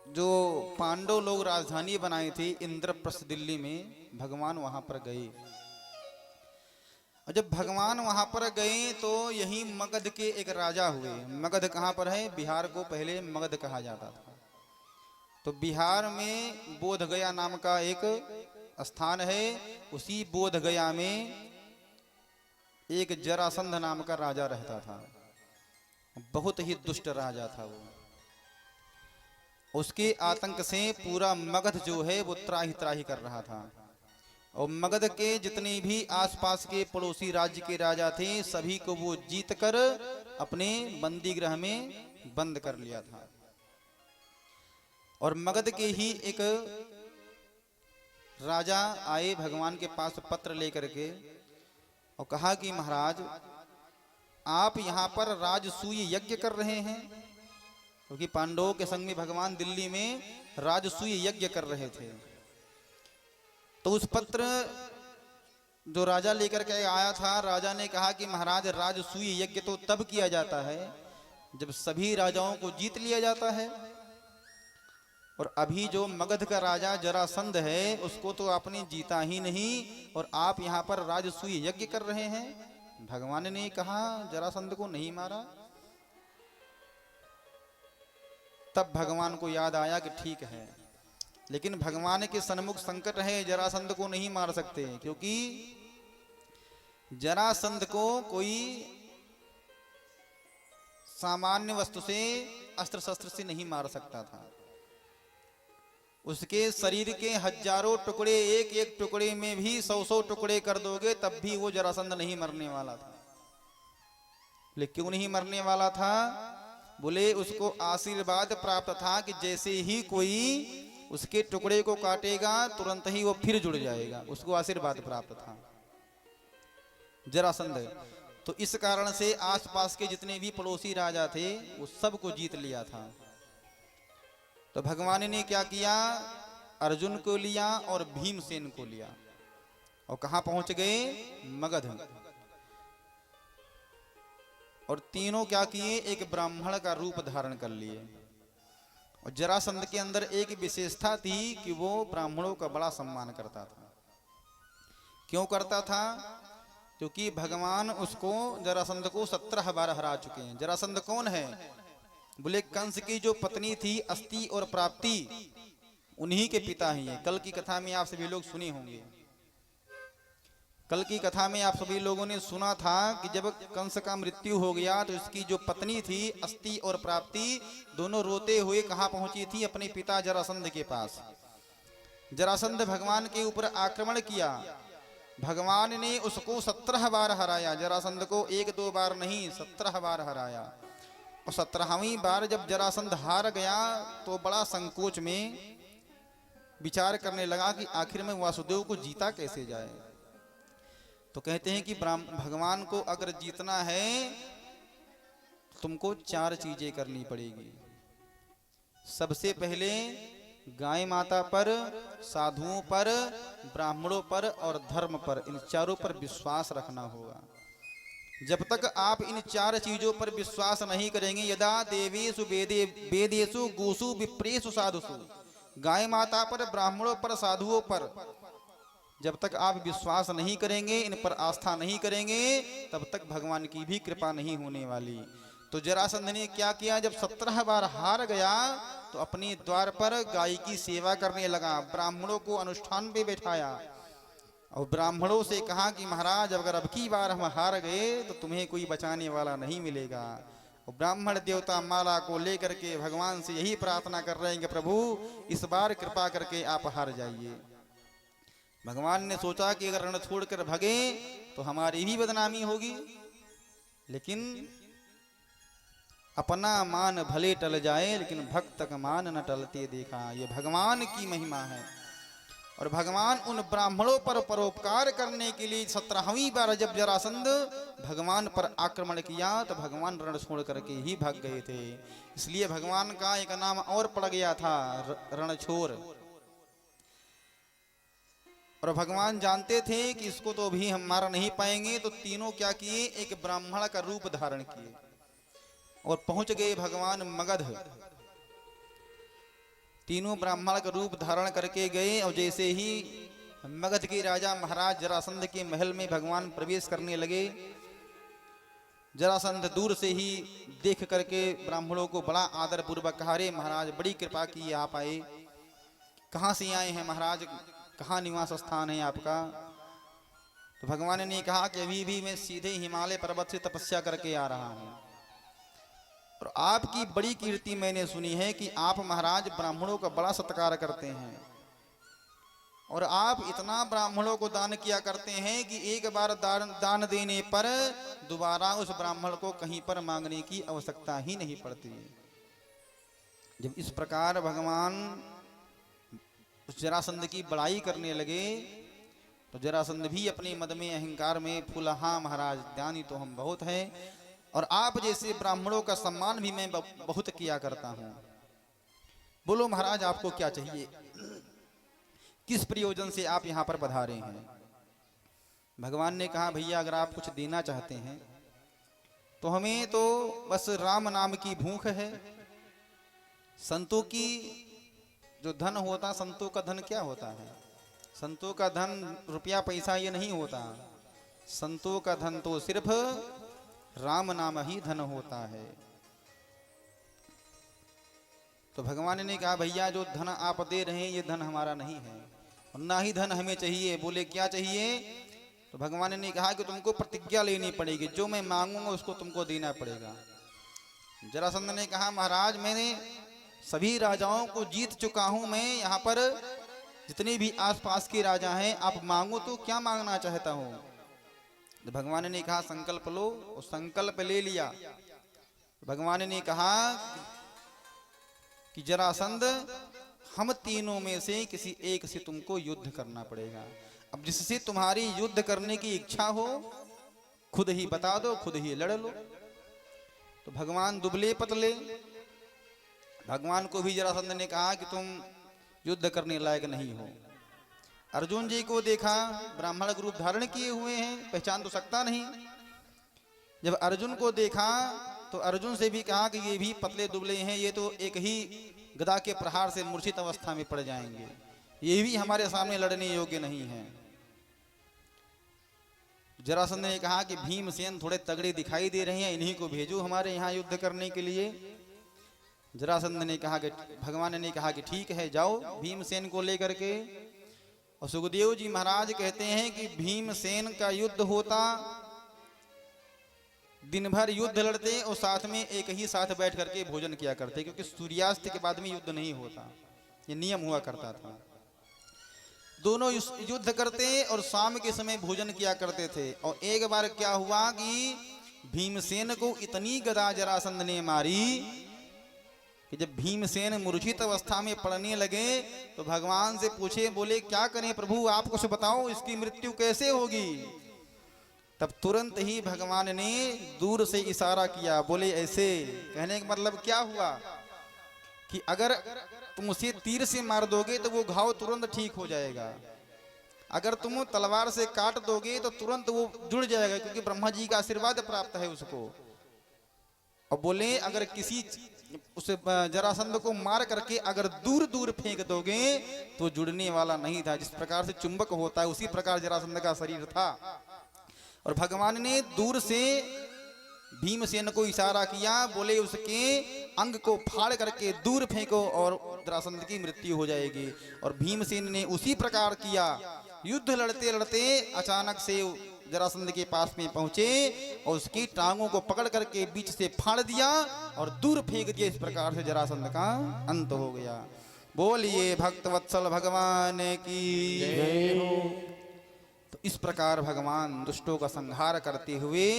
जो पांडव लोग राजधानी बनाई थी इंद्रप्रस्थ दिल्ली में, भगवान वहां पर गए। और जब भगवान वहां पर गए तो यही मगध के एक राजा हुए। मगध कहाँ पर है? बिहार को पहले मगध कहा जाता था। तो बिहार में बोध गया नाम का एक स्थान है। उसी बोध गया में एक जरासंध नाम का राजा रहता था। बहुत ही दुष्ट राजा था वो। उसके आतंक से पूरा मगध जो है वो त्राही त्राही कर रहा था। और मगध के जितने भी आसपास के पड़ोसी राज्य के राजा थे सभी को वो जीत कर अपने बंदी गृह में बंद कर लिया था। और मगध के ही एक राजा आए भगवान के पास पत्र लेकर के और कहा कि महाराज आप यहाँ पर राजसूय यज्ञ कर रहे हैं, क्योंकि पांडवों के संग में भगवान दिल्ली में राजसूय यज्ञ कर रहे थे। तो उस पत्र जो राजा लेकर के आया था, राजा ने कहा कि महाराज राजसूय यज्ञ तो तब किया जाता है जब सभी राजाओं को जीत लिया जाता है, और अभी जो मगध का राजा जरासंध है उसको तो आपने जीता ही नहीं और आप यहाँ पर राजसूय यज्ञ कर रहे हैं। भगवान ने कहा जरासंध को नहीं मारा। तब भगवान को याद आया कि ठीक है, लेकिन भगवान के सन्मुख संकट है, जरासंध को नहीं मार सकते, क्योंकि जरासंध को कोई सामान्य वस्तु से अस्त्र शस्त्र से नहीं मार सकता था। उसके शरीर के हजारों टुकड़े एक एक टुकड़े में भी 100-100 टुकड़े कर दोगे तब भी वो जरासंध नहीं मरने वाला था। लेकिन क्यों नहीं मरने वाला था? बोले उसको आशीर्वाद प्राप्त था कि जैसे ही कोई उसके टुकड़े को काटेगा तुरंत ही वो फिर जुड़ जाएगा। उसको आशीर्वाद प्राप्त था जरासंध। तो इस कारण से आसपास के जितने भी पड़ोसी राजा थे वो सबको जीत लिया था। तो भगवान ने क्या किया? अर्जुन को लिया और भीमसेन को लिया और कहां पहुंच गए? मगध। और तीनों क्या किए? एक ब्राह्मण का रूप धारण कर लिए। और जरासंध के अंदर एक विशेषता थी कि वो ब्राह्मणों का बड़ा सम्मान करता था। क्यों करता था? क्योंकि भगवान उसको जरासंध को 17 बार हरा चुके हैं। जरासंध कौन है? बोले कंस की जो पत्नी थी अस्ति और प्राप्ति, उन्हीं के पिता ही हैं। कल की कथा में आप सभी लोग सुने होंगे। कल की कथा में आप सभी लोगों ने सुना था कि जब कंस का मृत्यु हो गया तो इसकी जो पत्नी थी अस्ति और प्राप्ति दोनों रोते हुए कहां पहुंची थी? अपने पिता जरासंध के पास। जरासंध भगवान के ऊपर आक्रमण किया। भगवान ने उसको 17 बार हराया। जरासंध को 1-2 बार नहीं 17 बार हराया। और 17वीं बार जब जरासंध हार गया तो बड़ा संकोच में विचार करने लगा कि आखिर में वासुदेव को जीता कैसे जाए। तो कहते हैं कि भगवान को अगर जीतना है तुमको 4 चीजें करनी पड़ेगी। सबसे पहले गाय माता पर, साधुओं पर, ब्राह्मणों पर और धर्म पर, इन चारों पर विश्वास रखना होगा। जब तक आप इन 4 चीजों पर विश्वास नहीं करेंगे, यदा देवेषु वेदेषु गोषु विप्रेषु साधुषु, गाय माता पर, ब्राह्मणों पर, साधुओं पर जब तक आप विश्वास नहीं करेंगे, इन पर आस्था नहीं करेंगे, तब तक भगवान की भी कृपा नहीं होने वाली। तो जरासंध ने क्या किया? जब 17 बार हार गया तो अपने द्वार पर गाय की सेवा करने लगा। ब्राह्मणों को अनुष्ठान पे बैठाया और ब्राह्मणों से कहा कि महाराज अगर अब की बार हम हार गए तो तुम्हें कोई बचाने वाला नहीं मिलेगा। और ब्राह्मण देवता माला को लेकर के भगवान से यही प्रार्थना कर रहे हैं कि प्रभु इस बार कृपा करके आप हार जाइए। भगवान ने सोचा कि अगर रण छोड़कर भगे तो हमारी भी बदनामी होगी, लेकिन अपना मान भले टल जाए लेकिन भक्त का मान न टलते देखा। ये भगवान की महिमा है। और भगवान उन ब्राह्मणों पर परोपकार करने के लिए 17वीं बार जब जरासंध भगवान पर आक्रमण किया तो भगवान रण छोड़ करके ही भाग गए थे। इसलिए भगवान का एक नाम और पड़ गया था, रणछोर। और भगवान जानते थे कि इसको तो अभी हम मार नहीं पाएंगे, तो तीनों क्या किए? एक ब्राह्मण का रूप धारण किए और पहुंच गए भगवान मगध। तीनों ब्राह्मण का रूप धारण करके गए और जैसे ही मगध के राजा महाराज जरासंध के महल में भगवान प्रवेश करने लगे, जरासंध दूर से ही देख करके ब्राह्मणों को बड़ा आदर पूर्वक कहा, रे महाराज बड़ी कृपा की आप आए, कहाँ से आए हैं महाराज, कहाँ निवास स्थान है आपका। तो भगवान ने कहा कि अभी भी मैं सीधे हिमालय पर्वत से तपस्या करके आ रहा हूँ और आपकी बड़ी कीर्ति मैंने सुनी है कि आप महाराज ब्राह्मणों का बड़ा सत्कार करते हैं और आप इतना ब्राह्मणों को दान किया करते हैं कि एक बार दान देने पर दोबारा उस ब्राह्मण को कहीं पर मांगने की आवश्यकता ही नहीं पड़ती। जब इस प्रकार भगवान उस जरासंध की बड़ाई करने लगे तो जरासंध भी अपने मद में अहंकार में फूला, हाँ महाराज ज्ञानी तो हम बहुत हैं और आप जैसे ब्राह्मणों का सम्मान भी मैं बहुत किया करता हूं। बोलो महाराज आपको क्या चाहिए, किस प्रयोजन से आप यहाँ पर पधारे हैं। भगवान ने कहा, भैया अगर आप कुछ देना चाहते हैं तो हमें तो बस राम नाम की भूख है। संतों की जो धन होता, संतों का धन क्या होता है, संतों का धन रुपया पैसा ये नहीं होता, संतों का धन तो सिर्फ राम नाम ही धन होता है। तो भगवान ने कहा, भैया जो धन आप दे रहे हैं ये धन हमारा नहीं है और ना ही धन हमें चाहिए। बोले क्या चाहिए। तो भगवान ने कहा कि तुमको प्रतिज्ञा लेनी पड़ेगी, जो मैं मांगूंगा उसको तुमको देना पड़ेगा। जरासंध ने कहा, महाराज मैंने सभी राजाओं को जीत चुका हूं, मैं यहाँ पर जितने भी आसपास के राजा हैं, आप मांगो तो क्या मांगना चाहता हूं। तो भगवान ने कहा, संकल्प लो, और संकल्प ले लिया। भगवान ने कहा कि जरासंध हम तीनों में से किसी एक से तुमको युद्ध करना पड़ेगा। अब जिससे तुम्हारी युद्ध करने की इच्छा हो खुद ही बता दो, खुद ही लड़ लो। तो भगवान दुबले पतले, भगवान को भी जरासंध ने कहा कि तुम युद्ध करने लायक नहीं हो। अर्जुन जी को देखा, ब्राह्मण रूप धारण किए हुए हैं, पहचान तो सकता नहीं। जब अर्जुन को देखा तो अर्जुन से भी कहा कि ये भी पतले दुबले हैं, ये तो एक ही गदा के प्रहार से मूर्छित अवस्था में पड़ जाएंगे, ये भी हमारे सामने लड़ने योग्य नहीं है। जरासंध ने कहा कि भीमसेन थोड़े तगड़े दिखाई दे रहे हैं, इन्हीं को भेजो हमारे यहाँ युद्ध करने के लिए। जरासंध ने कहा कि भगवान ने कहा कि ठीक है, जाओ भीमसेन को लेकर के। और सुखदेव जी महाराज कहते हैं कि भीमसेन का युद्ध होता, दिन भर युद्ध लड़ते और साथ में एक ही साथ बैठ करके भोजन किया करते, क्योंकि सूर्यास्त के बाद में युद्ध नहीं होता, ये नियम हुआ करता था। दोनों युद्ध करते और शाम के समय भोजन किया करते थे। और एक बार क्या हुआ कि भीमसेन को इतनी गदा जरासंध ने मारी कि जब भीमसेन मूर्छित अवस्था में पड़ने लगे तो भगवान से पूछे, बोले क्या करें प्रभु, आप कुछ बताओ, इसकी मृत्यु कैसे होगी। तब तुरंत ही भगवान ने दूर से इशारा किया, बोले ऐसे। कहने का मतलब क्या हुआ कि अगर तुम उसे तीर से मार दोगे तो वो घाव तुरंत ठीक हो जाएगा, अगर तुम तलवार से काट दोगे तो तुरंत वो जुड़ जाएगा, क्योंकि ब्रह्मा जी का आशीर्वाद प्राप्त है उसको। और बोले अगर किसी उस जरासंध को मार करके अगर दूर दूर फेंक दोगे तो जुड़ने वाला नहीं था। जिस प्रकार से चुंबक होता है उसी प्रकार जरासंध का शरीर था। और भगवान ने दूर से भीमसेन को इशारा किया, बोले उसके अंग को फाड़ करके दूर फेंको और जरासंध की मृत्यु हो जाएगी। और भीमसेन ने उसी प्रकार किया। युद्ध लड़ते लड़ते अचानक से जरासंध के पास में पहुंचे और उसकी टांगों को पकड़ करके बीच से फाड़ दिया और दूर फेंक दिया। इस प्रकार से जरासंध का अंत हो गया। बोलिए भक्तवत्सल भगवान की जय हो। तो इस प्रकार भगवान दुष्टों का संहार करते हुए